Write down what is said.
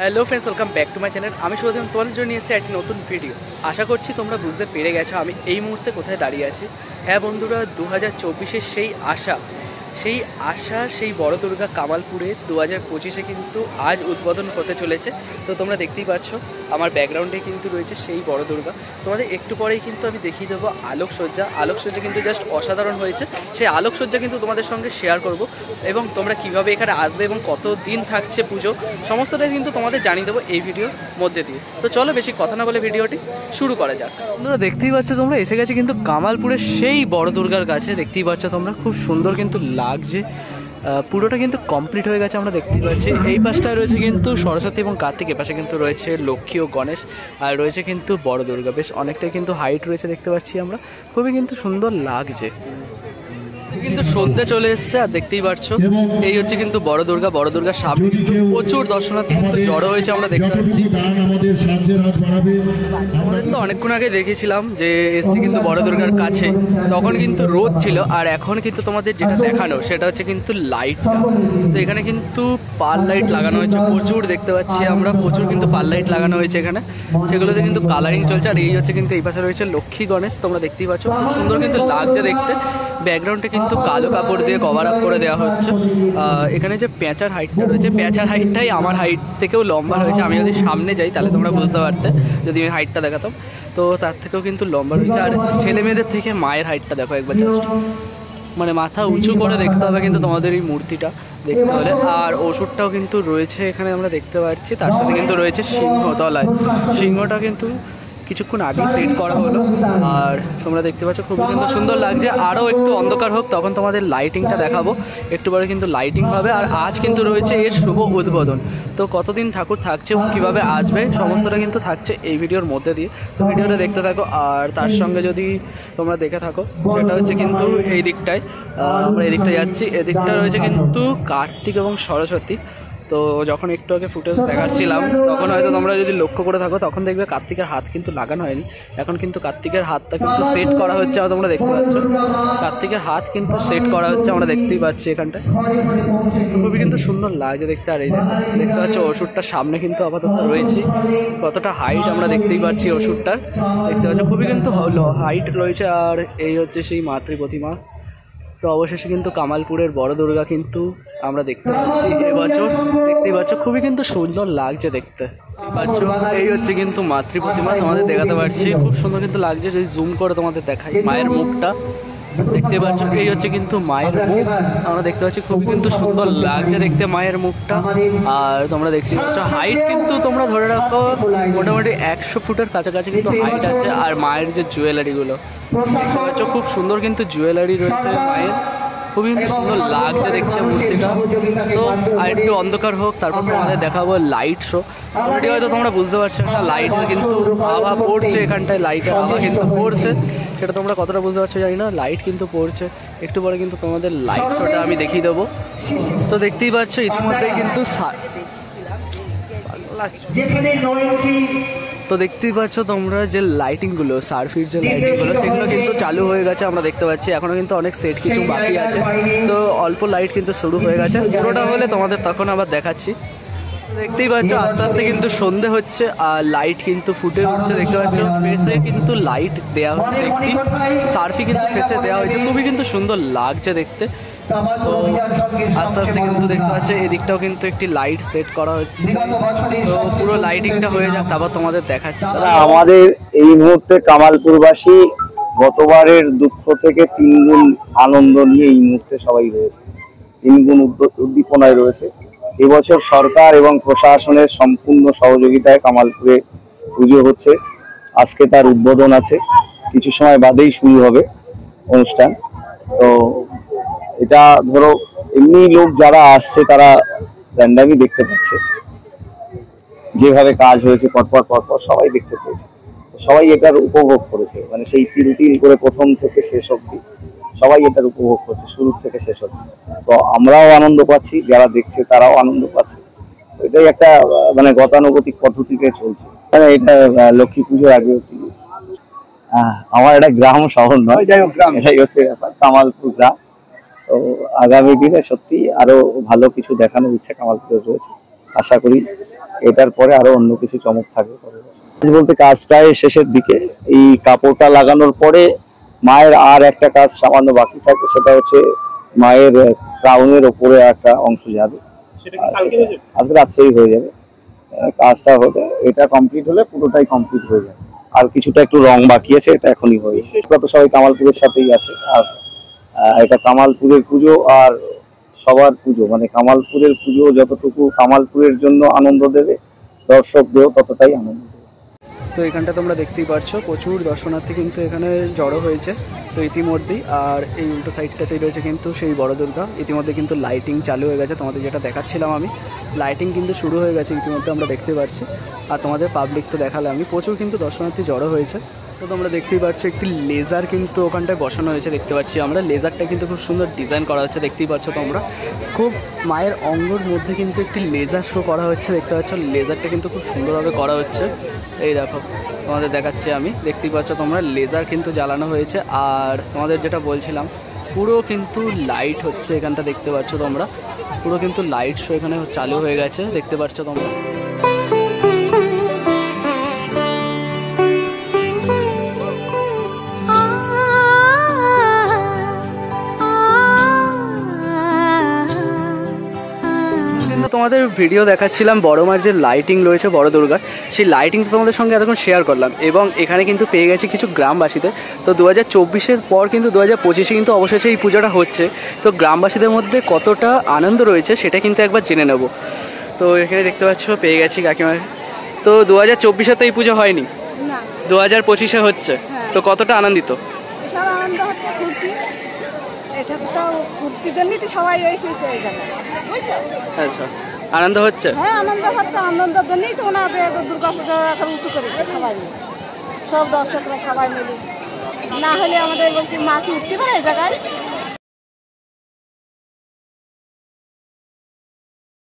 Hello friends, welcome back to my channel. আমি শুধু তোমাদের জন্য এসেছি একটি নতুন ভিডিও। আশা করছি তোমরা বুঝতে পেরে গেছো আমি এই মুহূর্তে কোথায় দাঁড়িয়ে আছি। হ্যাঁ বন্ধুরা, 2024-এর সেই বড় দুর্গা কামালপুরে 2025-এ কিন্তু আজ উদ্বোধন হতে চলেছে। তো তোমরা দেখতেই পাচ্ছ আমার ব্যাকগ্রাউন্ডে কিন্তু রয়েছে সেই বড় দুর্গা। তোমাদের একটু পরেই কিন্তু আমি দেখিয়ে দেবো আলোকসজ্জা কিন্তু জাস্ট অসাধারণ হয়েছে। সেই আলোকসজ্জা কিন্তু তোমাদের সঙ্গে শেয়ার করব, এবং তোমরা কিভাবে এখানে আসবে এবং কত দিন থাকছে পুজো সমস্তটাই কিন্তু তোমাদের জানিয়ে দেবো এই ভিডিওর মধ্যে দিয়ে। তো চলো বেশি কথা না বলে ভিডিওটি শুরু করা যাক। তোমরা দেখতেই পাচ্ছ, তোমরা এসে গেছে কিন্তু কামালপুরের সেই বড় দুর্গার কাছে। দেখতেই পাচ্ছ তোমরা, খুব সুন্দর কিন্তু লাগছে। পুরোটা কিন্তু কমপ্লিট হয়ে গেছে, আমরা দেখতেই পাচ্ছি। এই পাশটায় রয়েছে কিন্তু সরস্বতী এবং কার্তিক, এ পাশে কিন্তু রয়েছে লক্ষ্মী ও গণেশ, আর রয়েছে কিন্তু বড় দুর্গা। বেশ অনেকটাই কিন্তু হাইট রয়েছে, দেখতে পাচ্ছি আমরা। খুবই কিন্তু সুন্দর লাগছে। কিন্তু সন্ধ্যে চলে এসছে, আর দেখতেই পাচ্ছ এই হচ্ছে কিন্তু বড় দুর্গার সামনে প্রচুর দর্শনার্থী কিন্তু জড়ো হয়েছে, আমরা দেখতে পাচ্ছি। আমাদের তো অনেকক্ষণ আগে দেখেছিলাম যে এসছি কিন্তু বড় দুর্গার কাছে, তখন কিন্তু রোদ ছিল। আর এখন কিন্তু তোমাদের যেটা দেখানো সেটা হচ্ছে কিন্তু লাইটটা। তো এখানে কিন্তু পাল লাইট লাগানো হয়েছে প্রচুর, দেখতে পাচ্ছি আমরা। প্রচুর কিন্তু পাল লাইট লাগানো হয়েছে এখানে, সেগুলোতে কিন্তু কালারিং চলছে। আর এই হচ্ছে কিন্তু এই পাশে রয়েছে লক্ষ্মী গণেশ, তোমরা দেখতেই পাচ্ছ। খুব সুন্দর কিন্তু লাগছে দেখতে। ব্যাকগ্রাউন্ডে কিন্তু কালো কাপড় দিয়ে কভার আপ করে দেওয়া হচ্ছে। এখানে যে পেঁচার হাইটটা রয়েছে, পেঁচার হাইটটাই আমার হাইট থেকেও লম্বা রয়েছে। আমি যদি সামনে যাই তাহলে তোমরা বুঝতে পারতে, যদি আমি হাইটটা দেখাতাম। তো তার থেকেও কিন্তু লম্বা রয়েছে। আর ছেলে মেয়েদের থেকে মায়ের হাইটটা দেখো একবার, জাস্ট মানে মাথা উঁচু করে দেখতে হবে কিন্তু তোমাদের এই মূর্তিটা দেখতে হলে। আর ওষুধটাও কিন্তু রয়েছে এখানে, আমরা দেখতে পাচ্ছি। তার সাথে কিন্তু রয়েছে সিংহতলায়, সিংহটা কিন্তু কিছুক্ষণ আগে সেট করা হলো। আর তোমরা দেখতে পাচ্ছ খুবই কিন্তু সুন্দর লাগছে। আরও একটু অন্ধকার হোক, তখন তোমাদের লাইটিংটা দেখাবো। একটু পরে কিন্তু লাইটিং হবে। আর আজ কিন্তু রয়েছে এর শুভ উদ্বোধন। তো কতদিন ঠাকুর থাকছে এবং কীভাবে আসবে সমস্তটা কিন্তু থাকছে এই ভিডিওর মধ্যে দিয়ে। তো ভিডিওটা দেখতে থাকো। আর তার সঙ্গে যদি তোমরা দেখে থাকো, সেটা হচ্ছে কিন্তু এই দিকটায়, আমরা এদিকটা যাচ্ছি। এদিকটা রয়েছে কিন্তু কার্তিক এবং সরস্বতী। তো যখন একটু আগে ফুটেজ দেখাচ্ছিলাম, তখন হয়তো তোমরা যদি লক্ষ্য করে থাকো, তখন দেখবে কার্তিকের হাত কিন্তু লাগানো হয়নি। এখন কিন্তু কার্তিকের হাতটা কিন্তু সেট করা হচ্ছে, আর তোমরা দেখতে পাচ্ছ কার্তিকের হাত কিন্তু সেট করা হচ্ছে, আমরা দেখতেই পাচ্ছি এখানটায়। খুবই কিন্তু সুন্দর লাগছে দেখতে। আর এই দেখতে পাচ্ছ ওষুধটার সামনে কিন্তু আপাতত রয়েছে। কতটা হাইট আমরা দেখতেই পাচ্ছি ওষুধটার, দেখতে পাচ্ছ খুবই কিন্তু হাইট রয়েছে। আর এই হচ্ছে সেই মাতৃ প্রতিমা। তো অবশেষে কিন্তু কামালপুরের বড় দুর্গা কিন্তু আমরা দেখতে পাচ্ছি এবছর। দেখতেই পাচ্ছ খুবই কিন্তু সুন্দর লাগছে দেখতে পাচ্ছ। এই হচ্ছে কিন্তু মাতৃ প্রতিমা, তোমাদের দেখাতে পারছি। খুব সুন্দর কিন্তু লাগছে। যদি জুম করে তোমাদের দেখাই মায়ের মুখটা, দেখতে পাচ্ছ এই হচ্ছে কিন্তু মায়ের মুখ, আমরা দেখতে পাচ্ছি। খুবই কিন্তু সুন্দর লাগছে দেখতে মায়ের মুখটা। আর তোমরা দেখতে পাচ্ছ হাইট কিন্তু তোমরা ধরে রাখো মোটামুটি 100 ফুটের কাছাকাছি কিন্তু হাইট আছে। আর মায়ের যে জুয়েলারিগুলো দেখতে পাচ্ছ, খুব সুন্দর কিন্তু জুয়েলারি রয়েছে মায়ের। খুবই সুন্দর লাগছে দেখতে মূর্তিটা। তো আর একটু অন্ধকার হোক, তারপর তোমাদের দেখাবো লাইট শো। অলরেডি হয়তো তোমরা বুঝতে পারছো একটা লাইটের কিন্তু আভা পড়ছে, এখানটায় লাইটের আভা কিন্তু পড়ছে। সেটা তোমরা কতটা বুঝতে পারছো জানি না, লাইট কিন্তু পড়ছে। একটু পরে কিন্তু তোমাদের লাইট শোটা আমি দেখিয়ে দেবো। তো দেখতেই পাচ্ছ ইতিমধ্যেই কিন্তু তো দেখতেই পাচ্ছ তোমরা যে লাইটিংগুলো, সার্ফির যে লাইটিংগুলো, সেগুলো কিন্তু চালু হয়ে গেছে, আমরা দেখতে পাচ্ছি। এখনও কিন্তু অনেক সেট কিছু বাকি আছে। তো অল্প লাইট কিন্তু শুরু হয়ে গেছে, পুরোটা হলে তোমাদের তখন আবার দেখাচ্ছি। দেখতেই পাচ্ছ আস্তে আস্তে কিন্তু সন্ধে হচ্ছে, আর লাইট কিন্তু ফুটে উঠছে। দেখতে পাচ্ছ ফেসে কিন্তু লাইট দেওয়া হচ্ছে, একটি সার্ফি কিন্তু ফেসে দেওয়া হয়েছে। খুবই কিন্তু সুন্দর লাগছে দেখতে। তো আস্তে আস্তে কিন্তু দেখতে পাচ্ছে এদিকটাও কিন্তু একটি লাইট সেট করা হচ্ছে। তো পুরো লাইটিংটা হয়ে যাক, তারপর তোমাদের দেখাচ্ছি। আমাদের এই মুহূর্তে কামালপুরবাসী গতবারের দুঃখ থেকে 3 গুণ আনন্দ নিয়ে এই মুহূর্তে সবাই রয়েছে, 3 গুণ উদ্দীপনায় রয়েছে। এবছর সরকার এবং প্রশাসনের সম্পূর্ণ সহযোগিতায় কামালপুরে পুজো হচ্ছে। আজকে তার উদ্বোধন আছে, কিছু সময় বাদেই শুরু হবে অনুষ্ঠান। তো এটা ধরো এমনি লোক যারা আসছে তারা র্যান্ডামই দেখতে পাচ্ছে, যেভাবে কাজ হয়েছে পরপর সবাই দেখতে পেয়েছে। সবাই এটার উপভোগ করেছে, মানে সেই তিল করে প্রথম থেকে শেষ অবধি সবাই এটার উপভোগ করছে, শুরু থেকে শেষ অবধি। তো আমরাও আনন্দ পাচ্ছি, যারা দেখছে তারাও আনন্দ পাচ্ছে। এটাই একটা মানে গতানুগতিক পদ্ধতিতে চলছে। মানে এটা লক্ষ্মী পুজোর আগে আমার এটা গ্রাম শহর নয়, যাই হোক গ্রাম, এটাই হচ্ছে ব্যাপার, কামালপুর গ্রাম। তো আগামী দিনে সত্যি আরো ভালো কিছু দেখানোর ইচ্ছা কামালপুরে রয়েছে। আশা করি এটার পরে আরো অন্য কিছু চমক থাকবে পরের বছর। বলতে কাজ প্রায় শেষের দিকে। এই কাপড়টা লাগানোর পরে মায়ের আর একটা কাজ সামান্য বাকি থাকবে, সেটা হচ্ছে মায়ের ক্রাউনের ওপরে একটা অংশ যাবে, আজকে রাত্রেই হয়ে যাবে কাজটা। হলে এটা কমপ্লিট হলে পুরোটাই কমপ্লিট হয়ে যাবে। আর কিছুটা একটু রং বাকি আছে, এটা এখনই হয়ে যাবে। তো সবাই কামালপুরের সাথেই আছে। আর এটা কামালপুরের পুজো আর সবার পুজো, মানে কামালপুরের পুজো যতটুকু কামালপুরের জন্য আনন্দ দেবে, দর্শকদেরও ততটাই আনন্দ দেবে। তো এখানটা তোমরা দেখতেই পাচ্ছ প্রচুর দর্শনার্থী কিন্তু এখানে জড়ো হয়েছে তো ইতিমধ্যেই। আর এই উল্টো সাইডটাতেই রয়েছে কিন্তু সেই বড় দুর্গা। ইতিমধ্যে কিন্তু লাইটিং চালু হয়ে গেছে, তোমাদের যেটা দেখাচ্ছিলাম আমি, লাইটিং কিন্তু শুরু হয়ে গেছে ইতিমধ্যে, আমরা দেখতে পাচ্ছি। আর তোমাদের পাবলিক তো দেখালে আমি, প্রচুর কিন্তু দর্শনার্থী জড়ো হয়েছে। তো তোমরা দেখতেই পাচ্ছ একটি লেজার কিন্তু ওখানটায় বসানো হয়েছে, দেখতে পাচ্ছি আমরা। লেজারটা কিন্তু খুব সুন্দর ডিজাইন করা হচ্ছে, দেখতেই পাচ্ছ তোমরা। খুব মায়ের অঙ্গর মধ্যে কিন্তু একটি লেজার শো করা হচ্ছে, দেখতে পাচ্ছ। লেজারটা কিন্তু খুব সুন্দরভাবে করা হচ্ছে, এই দেখো তোমাদের দেখাচ্ছি আমি, দেখতেই পাচ্ছ তোমরা। লেজার কিন্তু জ্বালানো হয়েছে। আর তোমাদের যেটা বলছিলাম, পুরো কিন্তু লাইট হচ্ছে এখানটা, দেখতে পাচ্ছ তোমরা। পুরো কিন্তু লাইট শো এখানে চালু হয়ে গেছে, দেখতে পাচ্ছ তোমরা। তোমাদের ভিডিও দেখাচ্ছিলাম বড় মার যে লাইটিং রয়েছে বড় দুর্গার, সেই লাইটিংটা তোমাদের সঙ্গে এতক্ষণ শেয়ার করলাম। এবং এখানে কিন্তু পেয়ে গেছি কিছু গ্রামবাসীদের। তো 2024-এর পর কিন্তু 2025-এ কিন্তু অবশেষে এই পুজোটা হচ্ছে। তো গ্রামবাসীদের মধ্যে কতটা আনন্দ রয়েছে সেটা কিন্তু একবার জেনে নেব। তো এখানে দেখতে পাচ্ছ পেয়ে গেছি কাকিমা। তো 2024-এ তো এই পুজো হয়নি, 2025-এ হচ্ছে। তো কতটা আনন্দিত? বিশাল আনন্দ হচ্ছে, ফুর্তি। এটা তো ফুর্তির জন্যই তো সবাই এসেছে এই জায়গায়, বুঝছো? আচ্ছা, আনন্দ হচ্ছে? হ্যাঁ, আনন্দ হচ্ছে। আনন্দের জন্যই তো ওনাদের দুর্গা পুজো এখন উঁচু করেছে সবাই মিলে, সব দর্শকরা সবাই মিলে। না হলে আমাদের মা কি উঠতে পারে এই জায়গায়?